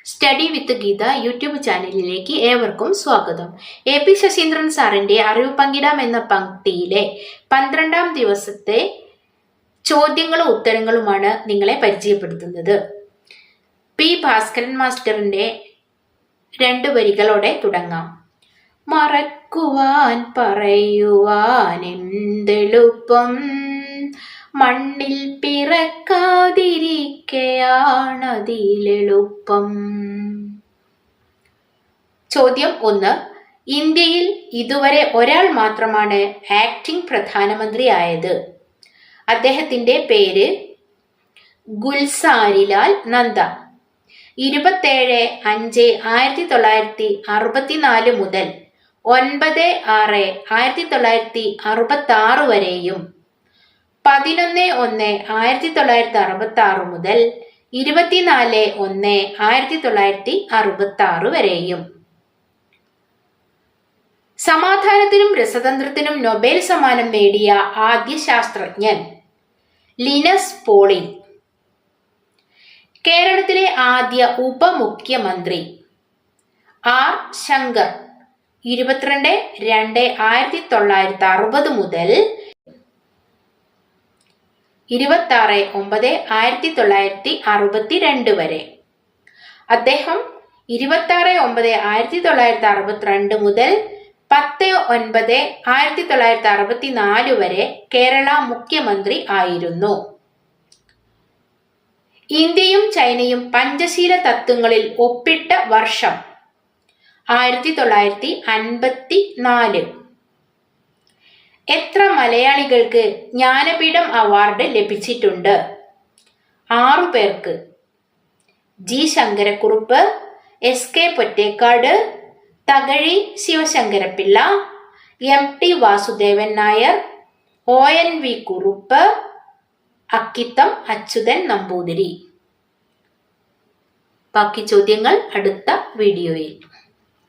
Study വിത്ത് Geetha YouTube ചാനലിലേക്ക് ഏവർക്കും സ്വാഗതം. AP ശശീന്ദ്രൻ സാറിന്റെ അറിവ് പങ്കിടാം എന്ന പങ്ക്തിയിലെ 12ാം ദിവസത്തെ ചോദ്യങ്ങളും ഉത്തരങ്ങളുമാണ് നിങ്ങളെ പരിചയപ്പെടുത്തുന്നത്. P ഭാസ്കരൻ മാസ്റ്ററിന്റെ 2 വരികളോടെ തുടങ്ങാം. മറക്കുവാൻ പറയുവാൻ എന്തെളുപ്പം, മണ്ണിൽ പിറക്കാതിരിക്കയാണതിലെളുപ്പം. ചോദ്യം 1. ഇന്ത്യയിൽ ഇതുവരെ ഒരാൾ മാത്രമാണ് ആക്ടിംഗ് പ്രധാനമന്ത്രിയായത്. അദ്ദേഹത്തിന്റെ പേര് ഗുൽസാരിലാൽ നന്ദ. 27/5/1964 മുതൽ 9/6/1966 വരെയും 11/1/1966 മുതൽ 24/1/1966 വരെയും. സമാധാനത്തിനും രസതന്ത്രത്തിനും നൊബേൽ സമ്മാനം നേടിയ ആദ്യ ശാസ്ത്രജ്ഞൻ ലിനസ് പോളിംഗ്. കേരളത്തിലെ ആദ്യ ഉപമുഖ്യമന്ത്രി R. ശങ്കർ. 22/2/1960 മുതൽ 26/9/1962 വരെ. അദ്ദേഹം 26/9/1962 മുതൽ 10/9/1964 വരെ കേരള മുഖ്യമന്ത്രി ആയിരുന്നു. ഇന്ത്യയും ചൈനയും പഞ്ചശീല തത്വങ്ങളിൽ ഒപ്പിട്ട വർഷം 1954. എത്ര മലയാളികൾക്ക് ജ്ഞാനപീഠം അവാർഡ് ലഭിച്ചിട്ടുണ്ട്? 6 പേർക്ക്. G. Sankara Kurup, SK Pottekkatt, Thakazhi Sivasankara Pillai, MT Vasudevan Nair, ONV Kurup, Akkitham Achuthan Namboothiri. ബാക്കി ചോദ്യങ്ങൾ അടുത്ത വീഡിയോയിൽ.